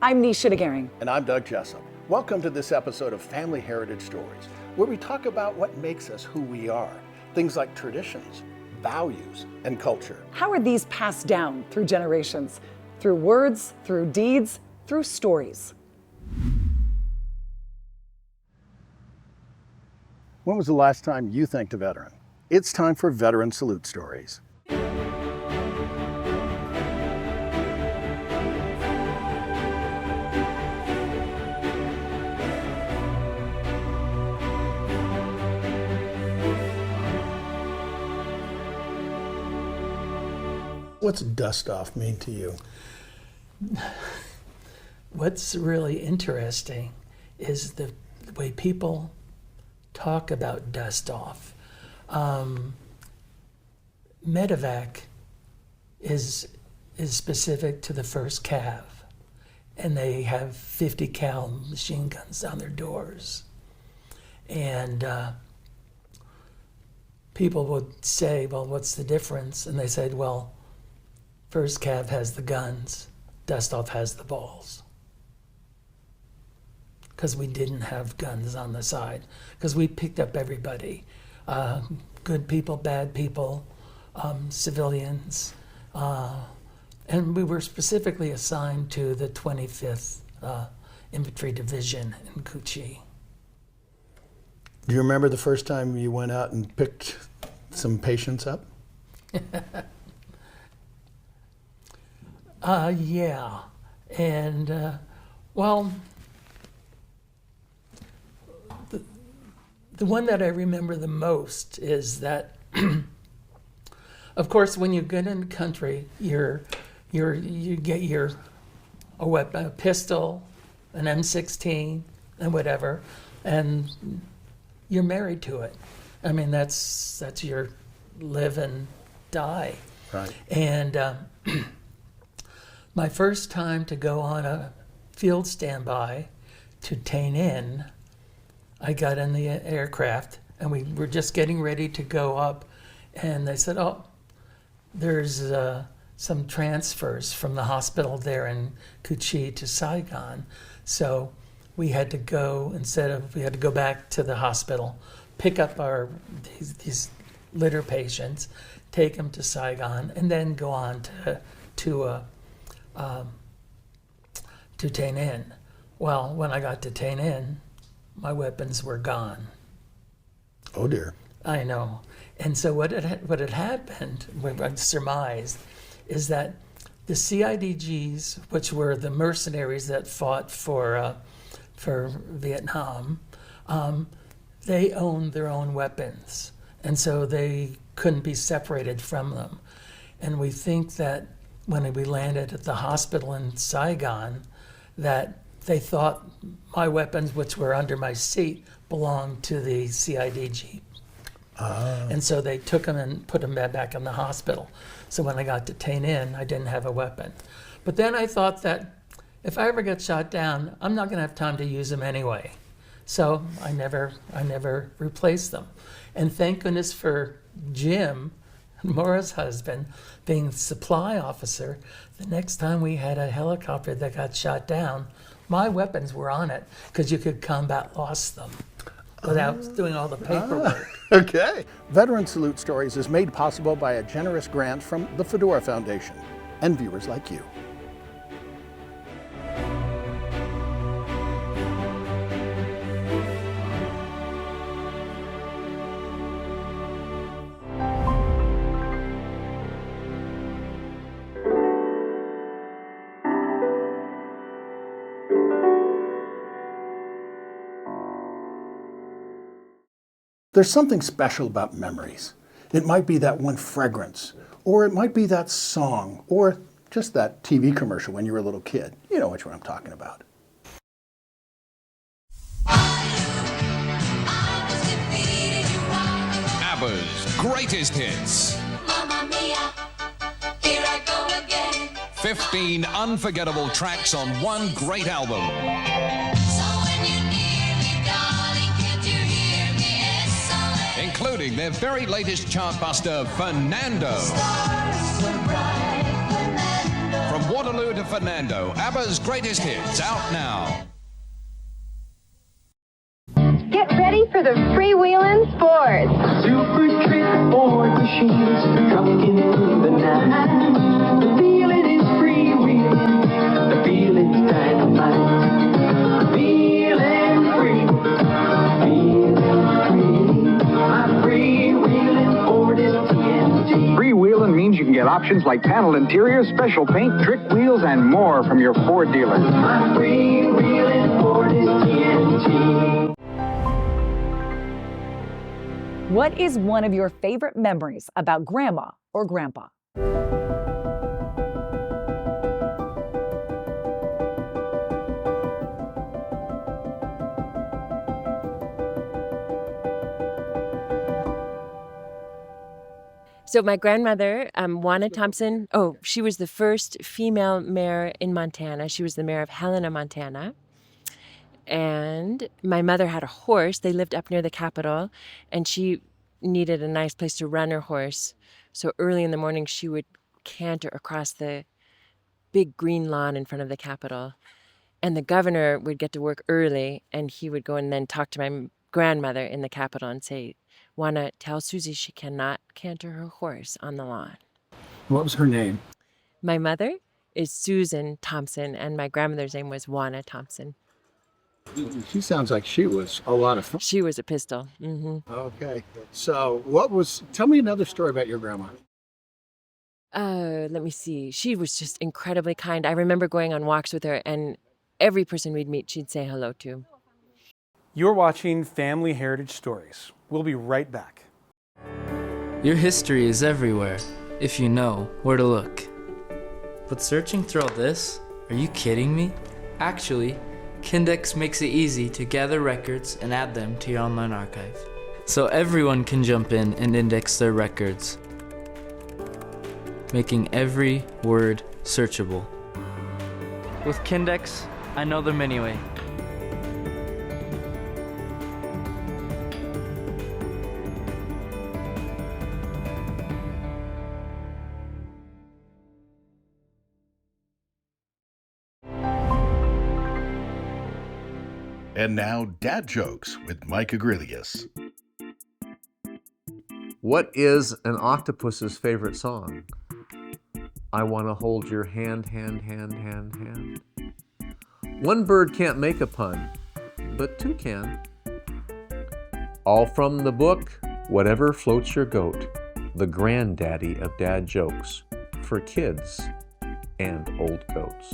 I'm Nisha DeGaring. And I'm Doug Jessup. Welcome to this episode of Family Heritage Stories, where we talk about what makes us who we are. Things like traditions, values, and culture. How are these passed down through generations? Through words, through deeds, through stories. When was the last time you thanked a veteran? It's time for Veteran Salute Stories. What's dust off mean to you? What's really interesting is the way people talk about dust off. Medevac is specific to the first Cav, and they have 50 cal machine guns on their doors. And people would say, well, what's the difference? And they said, well, first Cav has the guns, dust off has the balls. Because we didn't have guns on the side. Because we picked up everybody. Good people, bad people, civilians. And we were specifically assigned to the 25th Infantry Division in Kuchi. Do you remember the first time you went out and picked some patients up? Yeah. And, well, the one that I remember the most is that, of course, when you get in the country, you get a weapon, a pistol, an M16, and whatever, and you're married to it. I mean, that's your live and die. Right. And my first time to go on a field standby to Tain In, I got in the aircraft and we were just getting ready to go up, and they said, oh, there's some transfers from the hospital there in Kuchi to Saigon. So we had to go, we had to go back to the hospital, pick up these litter patients, take them to Saigon, and then go on to Tain In. Well, when I got to Tain In, my weapons were gone. Oh dear. I know. And so what had happened, what I surmised, is that the CIDGs, which were the mercenaries that fought for Vietnam, they owned their own weapons, and so they couldn't be separated from them. And we think that when we landed at the hospital in Saigon, that they thought my weapons, which were under my seat, belonged to the CIDG. And so they took them and put them back in the hospital. So when I got to Tain In, I didn't have a weapon. But then I thought that if I ever get shot down, I'm not going to have time to use them anyway. So I never replaced them. And thank goodness for Jim, Maura's husband, being supply officer. The next time we had a helicopter that got shot down, my weapons were on it because you could combat lost them without doing all the paperwork. Okay. Veteran Salute Stories is made possible by a generous grant from the Fedora Foundation and viewers like you. There's something special about memories. It might be that one fragrance, or it might be that song, or just that TV commercial when you were a little kid. You know which one I'm talking about. ABBA's greatest hits. Mamma mia, here I go again. 15 unforgettable tracks on one great album. So when you're near me, darling, can't you hear me? S-O-N. Including their very latest chartbuster, Fernando. Stars so bright, Fernando. From Waterloo to to Fernando. ABBA's greatest hits, out now. Get ready for the freewheeling sports. Super trick board machines trucking through the night. The feeling is freewheeling. The feeling's dynamite. Feeling free. Feeling free. My freewheeling Ford is TNT. Freewheeling means you can get options like panel interiors, special paint, trick wheels, and more from your Ford dealer. My freewheeling Ford is TNT. What is one of your favorite memories about Grandma or Grandpa? So my grandmother, Juana Thompson, she was the first female mayor in Montana. She was the mayor of Helena, Montana. And my mother had a horse. They lived up near the Capitol, and she needed a nice place to run her horse. So early in the morning, she would canter across the big green lawn in front of the Capitol. And the governor would get to work early, and he would go and then talk to my grandmother in the Capitol and say, Juana, tell Susie she cannot canter her horse on the lawn. What was her name? My mother is Susan Thompson, and my grandmother's name was Juana Thompson. She sounds like she was a lot of fun. She was a pistol. Okay. So tell me another story about your grandma. Let me see. She was just incredibly kind. I remember going on walks with her, and every person we'd meet, she'd say hello to. You're watching Family Heritage Stories. We'll be right back. Your history is everywhere, if you know where to look. But searching through all this? Are you kidding me? Actually, Kindex makes it easy to gather records and add them to your online archive. So everyone can jump in and index their records, making every word searchable. With Kindex, I know them anyway. And now, Dad Jokes with Mike Agrilius. What is an octopus's favorite song? I want to hold your hand, hand, hand, hand, hand. One bird can't make a pun, but two can. All from the book, Whatever Floats Your Goat, the granddaddy of dad jokes for kids and old goats.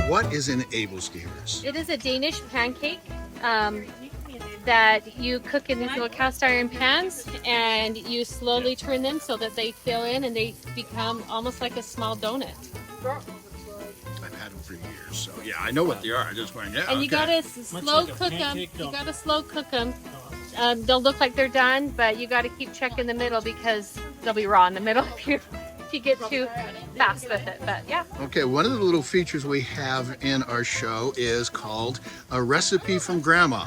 What is in Able Skiers? It is a Danish pancake that you cook in these little cast iron pans, and you slowly turn them so that they fill in and they become almost like a small donut. I've had them for years, so yeah, I know what they are. I just went, yeah. And you gotta slow cook them. You gotta slow cook them. They'll look like they're done, but you gotta keep checking the middle because they'll be raw in the middle if you get too fast with it. But yeah. Okay, one of the little features we have in our show is called A Recipe from Grandma.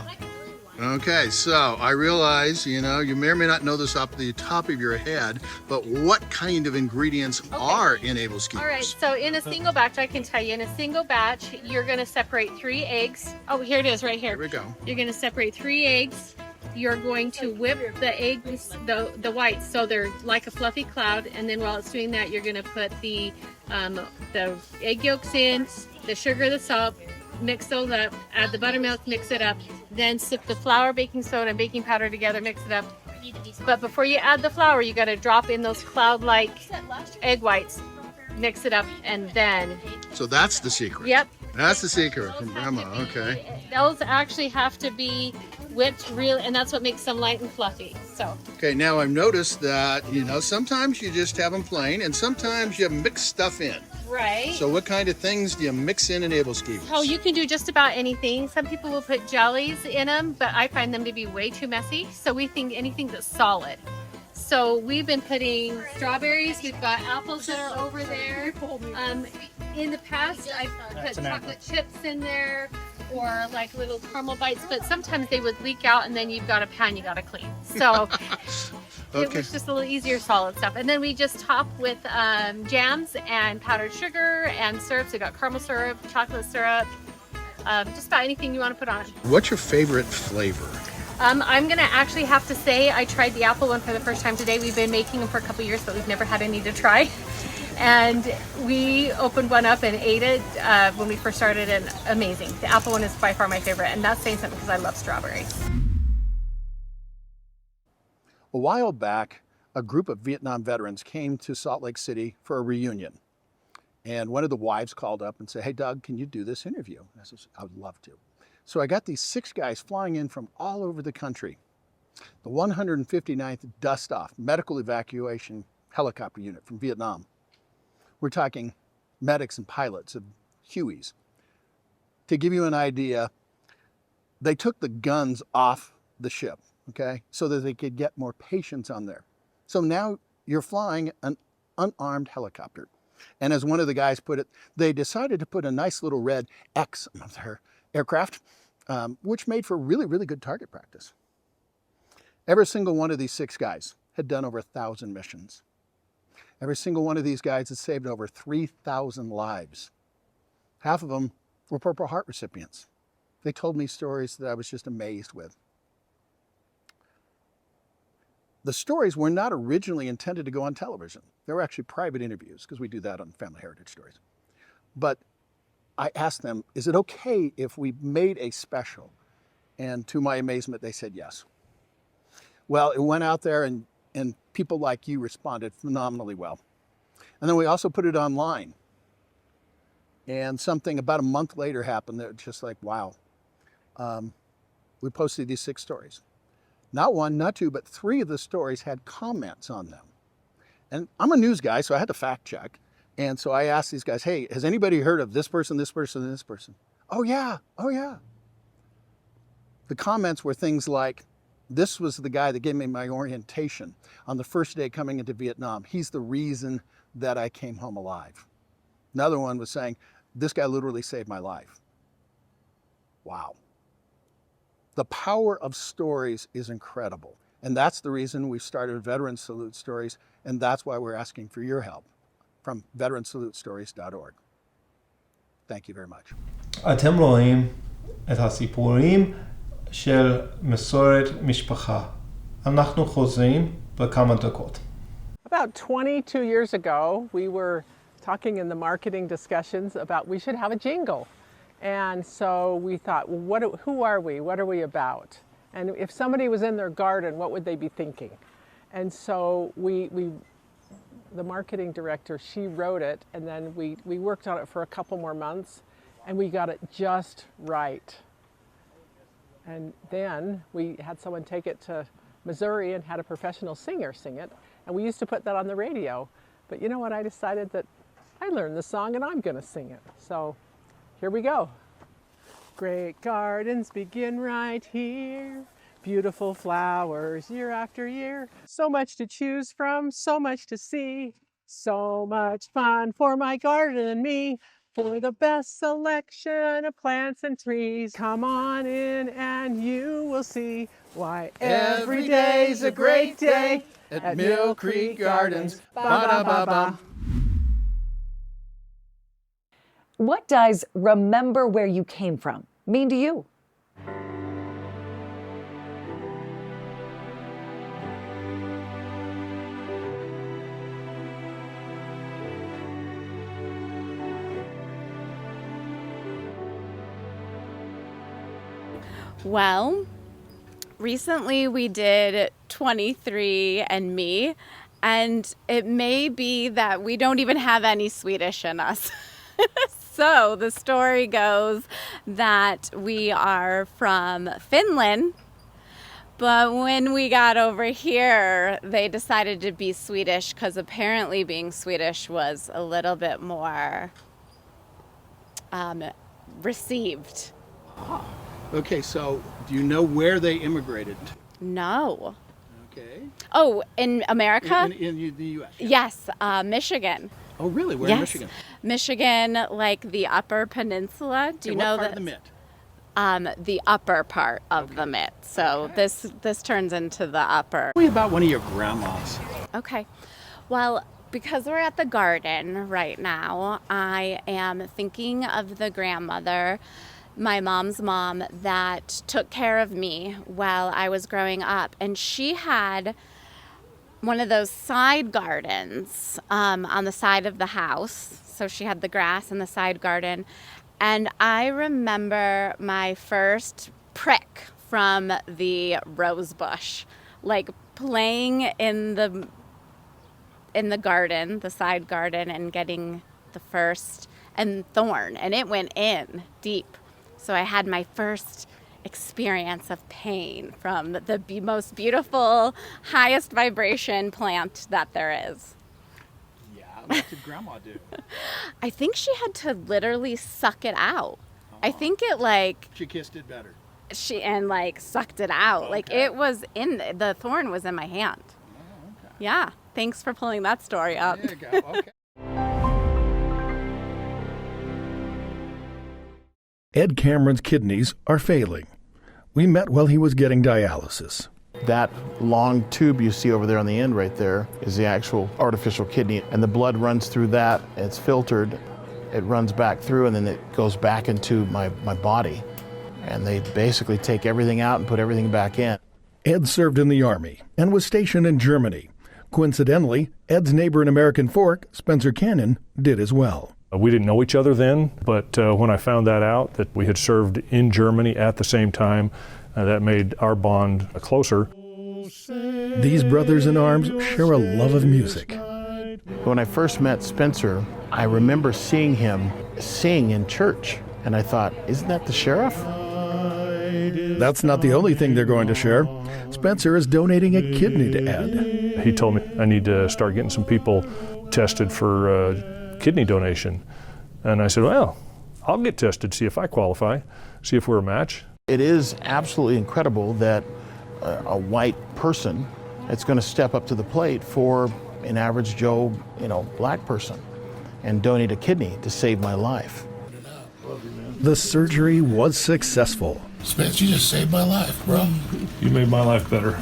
Okay, so I realize, you may or may not know this off the top of your head, but what kind of ingredients are in Able Skiers? All right, so in a single batch, I can tell you, in a single batch, you're gonna separate 3 eggs. Oh, here it is right here. Here we go. You're gonna separate 3 eggs. You're going to whip the eggs, the whites, so they're like a fluffy cloud. And then while it's doing that, you're gonna put the egg yolks in, the sugar, the salt, mix those up, add the buttermilk, mix it up, then sip the flour, baking soda, and baking powder together, mix it up. But before you add the flour, you gotta drop in those cloud-like egg whites, mix it up, and then... So that's the secret? Yep. That's the secret from Grandma, okay. Those actually have to be whipped real, and that's what makes them light and fluffy, so. Okay, now I've noticed that, sometimes you just have them plain, and sometimes you mix stuff in. Right. So what kind of things do you mix in Able Skiers? Oh, you can do just about anything. Some people will put jellies in them, but I find them to be way too messy. So we think anything that's solid. So we've been putting strawberries. We've got apples that are over there. In the past, I've put chocolate chips in there. or like little caramel bites, but sometimes they would leak out and then you've got a pan you got to clean. So it was just a little easier solid stuff. And then we just top with jams and powdered sugar and syrups. We got caramel syrup, chocolate syrup, just about anything you want to put on it. What's your favorite flavor? I'm gonna actually have to say I tried the apple one for the first time today. We've been making them for a couple years, but we've never had any to try. And we opened one up and ate it when we first started, and amazing. The apple one is by far my favorite, and that's saying something because I love strawberries. A while back, a group of Vietnam veterans came to Salt Lake City for a reunion. And one of the wives called up and said, "Hey, Doug, can you do this interview?" And I said, "I would love to." So I got these 6 guys flying in from all over the country. The 159th Dust Off Medical Evacuation Helicopter Unit from Vietnam. We're talking medics and pilots of Hueys. To give you an idea, they took the guns off the ship, okay, so that they could get more patients on there. So now you're flying an unarmed helicopter. And as one of the guys put it, they decided to put a nice little red X on their aircraft, which made for really, really good target practice. Every single one of these 6 guys had done over 1,000 missions. Every single one of these guys had saved over 3,000 lives. Half of them were Purple Heart recipients. They told me stories that I was just amazed with. The stories were not originally intended to go on television. They were actually private interviews, because we do that on Family Heritage Stories. But I asked them, is it okay if we made a special? And to my amazement, they said yes. Well, it went out there and people like you responded phenomenally well. And then we also put it online. And something about a month later happened that was just like, wow. We posted these 6 stories. Not 1, not 2, but 3 of the stories had comments on them. And I'm a news guy, so I had to fact check. And so I asked these guys, hey, has anybody heard of this person, this person, and this person? Oh yeah, oh yeah. The comments were things like, this was the guy that gave me my orientation on the first day coming into Vietnam. He's the reason that I came home alive. Another one was saying, this guy literally saved my life. Wow. The power of stories is incredible. And that's the reason we started Veteran Salute Stories, and that's why we're asking for your help from veteransalutestories.org. Thank you very much. אתם רואים את הסיפורים של מסורת משפחה. אנחנו חוזרים בכמה דקות. About 22 years ago, we were talking in the marketing discussions about we should have a jingle. And so we thought, well, who are we? What are we about? And if somebody was in their garden, what would they be thinking? And so the marketing director, she wrote it, and then we worked on it for a couple more months, and we got it just right. And then we had someone take it to Missouri and had a professional singer sing it, and we used to put that on the radio. But you know what? I decided that I learned the song and I'm going to sing it. So here we go. Great gardens begin right here. Beautiful flowers year after year. So much to choose from, so much to see. So much fun for my garden and me. For the best selection of plants and trees. Come on in and you will see why every day's a great day at Mill Creek Gardens. Ba-da-ba-ba. What does remember where you came from mean to you? Well, recently we did 23andMe, and it may be that we don't even have any Swedish in us. So the story goes that we are from Finland, but when we got over here, they decided to be Swedish because apparently being Swedish was a little bit more received. Okay, so do you know where they immigrated? No. Okay. Oh, in America? In the U.S. Yes, Michigan. Oh, really? Where yes. in Michigan? Michigan, like the Upper Peninsula. Do you know what part that? of the the upper part of the mitt. So this turns into the upper. Tell me about one of your grandmas. Okay. Well, because we're at the garden right now, I am thinking of the grandmother, my mom's mom, that took care of me while I was growing up. And she had one of those side gardens on the side of the house. So she had the grass in the side garden. And I remember my first prick from the rose bush, like playing in the garden, the side garden, and getting the first thorn, and it went in deep. So I had my first experience of pain from the most beautiful, highest vibration plant that there is. Yeah, what did Grandma do? I think she had to literally suck it out. I think it She kissed it better. She sucked it out. Okay. Like it was the thorn was in my hand. Oh, okay. Yeah. Thanks for pulling that story up. There you go. Okay. Ed Cameron's kidneys are failing. We met while he was getting dialysis. That long tube you see over there on the end right there is the actual artificial kidney, and the blood runs through that. It's filtered, it runs back through, and then it goes back into my body. And they basically take everything out and put everything back in. Ed served in the Army and was stationed in Germany. Coincidentally, Ed's neighbor in American Fork, Spencer Cannon, did as well. We didn't know each other then, but when I found that out, that we had served in Germany at the same time, that made our bond closer. These brothers in arms share a love of music. When I first met Spencer, I remember seeing him sing in church, and I thought, isn't that the sheriff? That's not the only thing they're going to share. Spencer is donating a kidney to Ed. He told me I need to start getting some people tested for kidney donation. And I said, well, I'll get tested, see if I qualify, see if we're a match. It is absolutely incredible that a white person is going to step up to the plate for an average Joe, black person and donate a kidney to save my life. The surgery was successful. Spence, you just saved my life, bro. You made my life better.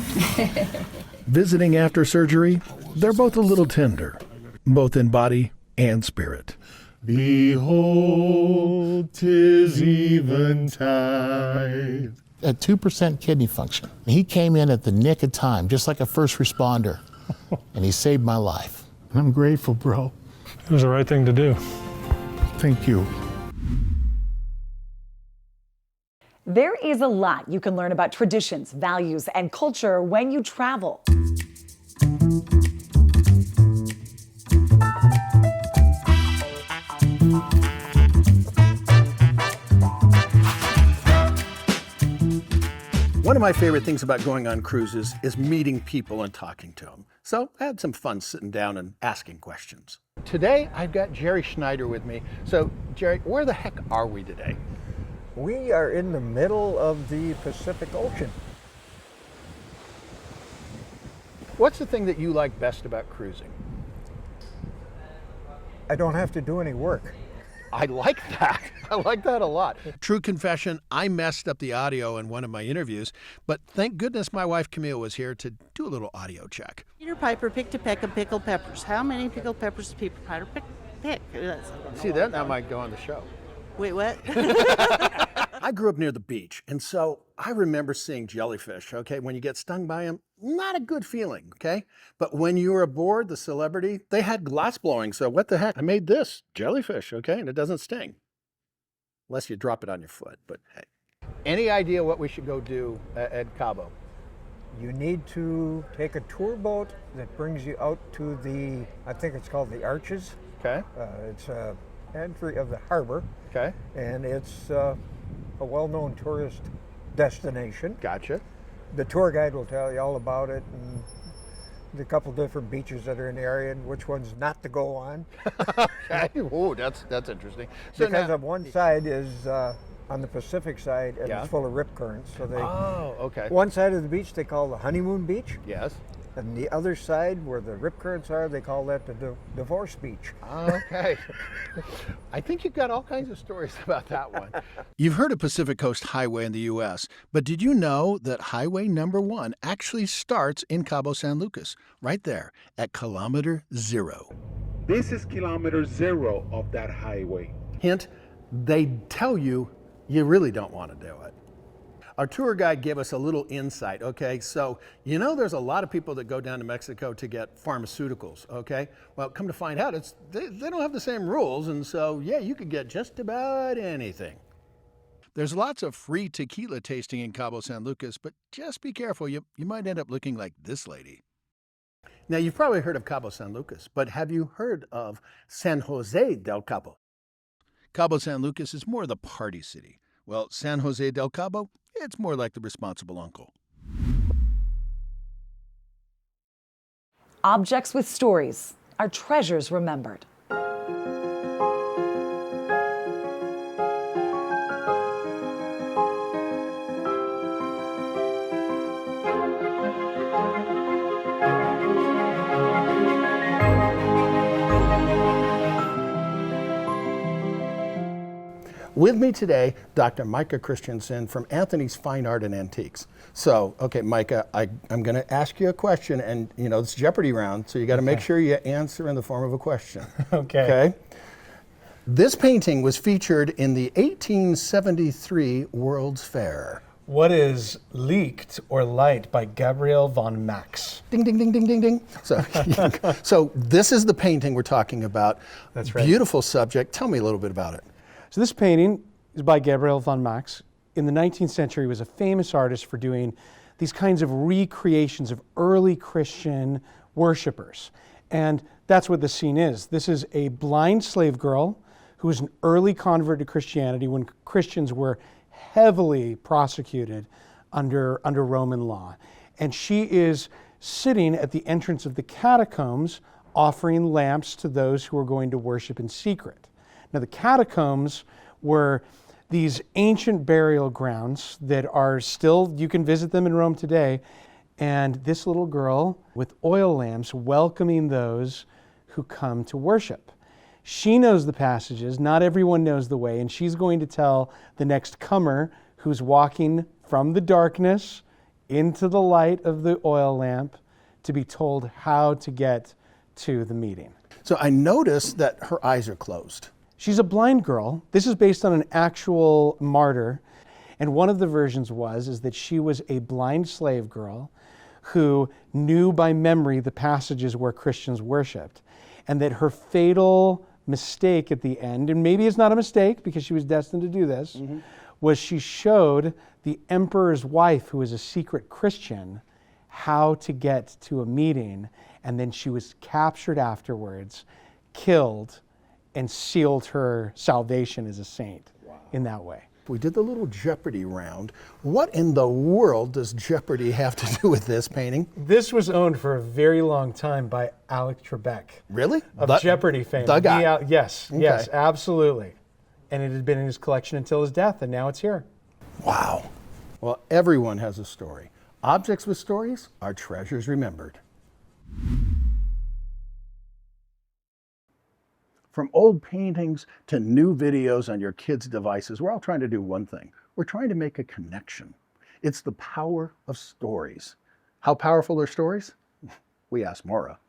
Visiting after surgery, they're both a little tender, both in body and spirit. Behold, 'tis eventide. At 2% kidney function. He came in at the nick of time, just like a first responder, and he saved my life. I'm grateful, bro. It was the right thing to do. Thank you. There is a lot you can learn about traditions, values, and culture when you travel. One of my favorite things about going on cruises is meeting people and talking to them. So I had some fun sitting down and asking questions. Today, I've got Jerry Schneider with me. So, Jerry, where the heck are we today? We are in the middle of the Pacific Ocean. What's the thing that you like best about cruising? I don't have to do any work. I like that. I like that a lot. True confession, I messed up the audio in one of my interviews, but thank goodness my wife Camille was here to do a little audio check. Peter Piper picked a peck of pickled peppers. How many pickled peppers did Peter Piper pick? See, that might go on the show. Wait, what? I grew up near the beach, and so I remember seeing jellyfish, okay? When you get stung by them, not a good feeling, okay? But when you were aboard the Celebrity, they had glass blowing, so what the heck? I made this jellyfish, okay? And it doesn't sting. Unless you drop it on your foot, but hey. Any idea what we should go do at Cabo? You need to take a tour boat that brings you out to the, I think it's called the Arches. Okay. It's a entry of the harbor. Okay. And it's a well-known tourist destination. Gotcha. The tour guide will tell you all about it and the couple different beaches that are in the area and which ones not to go on. Okay. Oh, that's interesting. So because now, on one side is on the Pacific side, and Yeah. it's full of rip currents. So they. Oh, okay. One side of the beach they call the honeymoon beach. Yes. And the other side, where the rip currents are, they call that the divorce beach. Okay. I think you've got all kinds of stories about that one. You've heard of Pacific Coast Highway in the U.S., but did you know that Highway number 1 actually starts in Cabo San Lucas, right there at kilometer 0? This is kilometer 0 of that highway. Hint, they tell you you really don't want to do it. Our tour guide gave us a little insight, okay? So, you know there's a lot of people that go down to Mexico to get pharmaceuticals, okay? Well, come to find out, they don't have the same rules, and so, yeah, you could get just about anything. There's lots of free tequila tasting in Cabo San Lucas, but just be careful. You might end up looking like this lady. Now, you've probably heard of Cabo San Lucas, but have you heard of San Jose del Cabo? Cabo San Lucas is more the party city. Well, San Jose del Cabo, it's more like the responsible uncle. Objects with stories are treasures remembered. With me today, Dr. Micah Christensen from Anthony's Fine Art and Antiques. So, okay, Micah, I'm going to ask you a question, and you know it's Jeopardy round, so you got to make sure you answer in the form of a question. Okay. This painting was featured in the 1873 World's Fair. What is Leaked or Light by Gabriel von Max? Ding, ding, ding, ding, ding, ding. So this is the painting we're talking about. That's right. Beautiful subject. Tell me a little bit about it. So this painting is by Gabriel von Max. In the 19th century, he was a famous artist for doing these kinds of recreations of early Christian worshipers. And that's what the scene is. This is a blind slave girl who was an early convert to Christianity when Christians were heavily prosecuted under Roman law. And she is sitting at the entrance of the catacombs offering lamps to those who are going to worship in secret. Now, the catacombs were these ancient burial grounds that are still, you can visit them in Rome today, and this little girl with oil lamps welcoming those who come to worship. She knows the passages, not everyone knows the way, and she's going to tell the next comer who's walking from the darkness into the light of the oil lamp to be told how to get to the meeting. So I noticed that her eyes are closed. She's a blind girl. This is based on an actual martyr. And one of the versions is that she was a blind slave girl who knew by memory the passages where Christians worshiped. And that her fatal mistake at the end, and maybe it's not a mistake because she was destined to do this, was she showed the emperor's wife, who was a secret Christian, how to get to a meeting. And then she was captured afterwards, killed, and sealed her salvation as a saint in that way. We did the little Jeopardy round. What in the world does Jeopardy have to do with this painting? This was owned for a very long time by Alec Trebek. Really? Of Jeopardy fame. The guy? Yes, Okay. yes, absolutely. And it had been in his collection until his death, and now it's here. Wow. Well, everyone has a story. Objects with stories are treasures remembered. From old paintings to new videos on your kids' devices, we're all trying to do one thing. We're trying to make a connection. It's the power of stories. How powerful are stories? We asked Maura.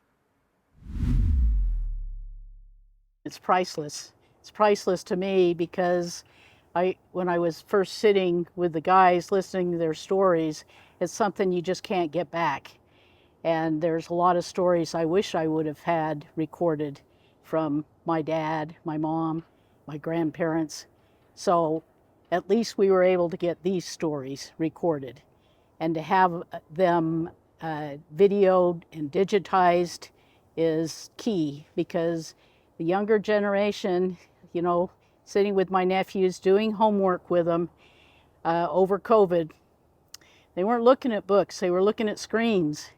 It's priceless. It's priceless to me because when I was first sitting with the guys listening to their stories, it's something you just can't get back. And there's a lot of stories I wish I would have had recorded from my dad, my mom, my grandparents. So at least we were able to get these stories recorded. And to have them videoed and digitized is key because the younger generation, you know, sitting with my nephews, doing homework with them over COVID, they weren't looking at books, they were looking at screens,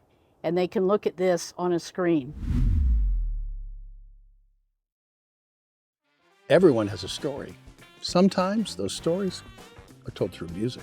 and they can look at this on a screen. Everyone has a story. Sometimes those stories are told through music.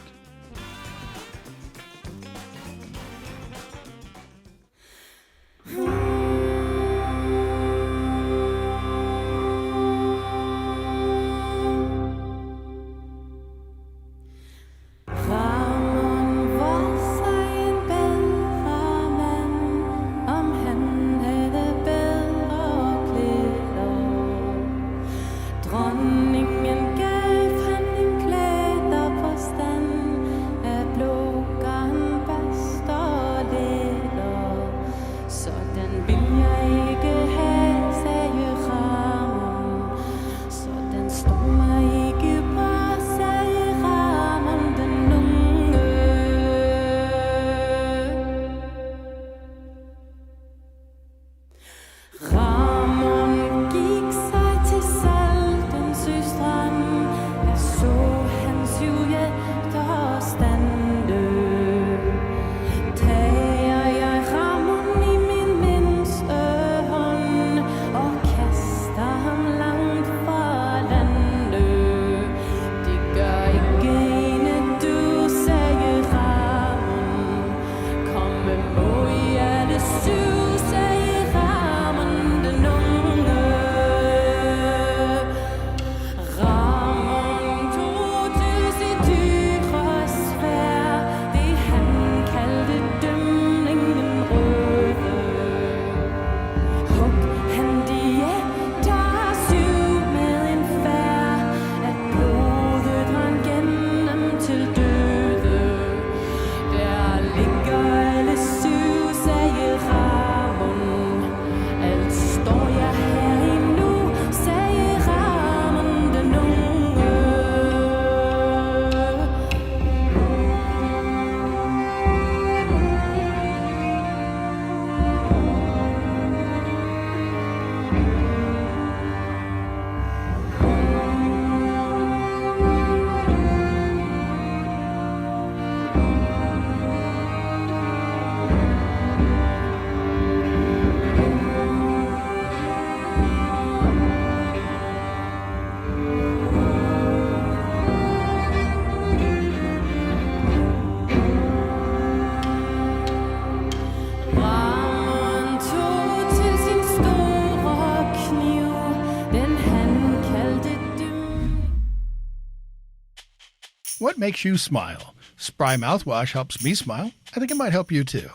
What makes you smile? Spry mouthwash helps me smile. I think it might help you too.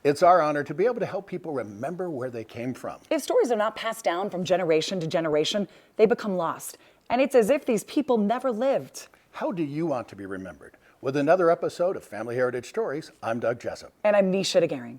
It's our honor to be able to help people remember where they came from. If stories are not passed down from generation to generation, they become lost. And it's as if these people never lived. How do you want to be remembered? With another episode of Family Heritage Stories, I'm Doug Jessup. And I'm Nisha DeGaring.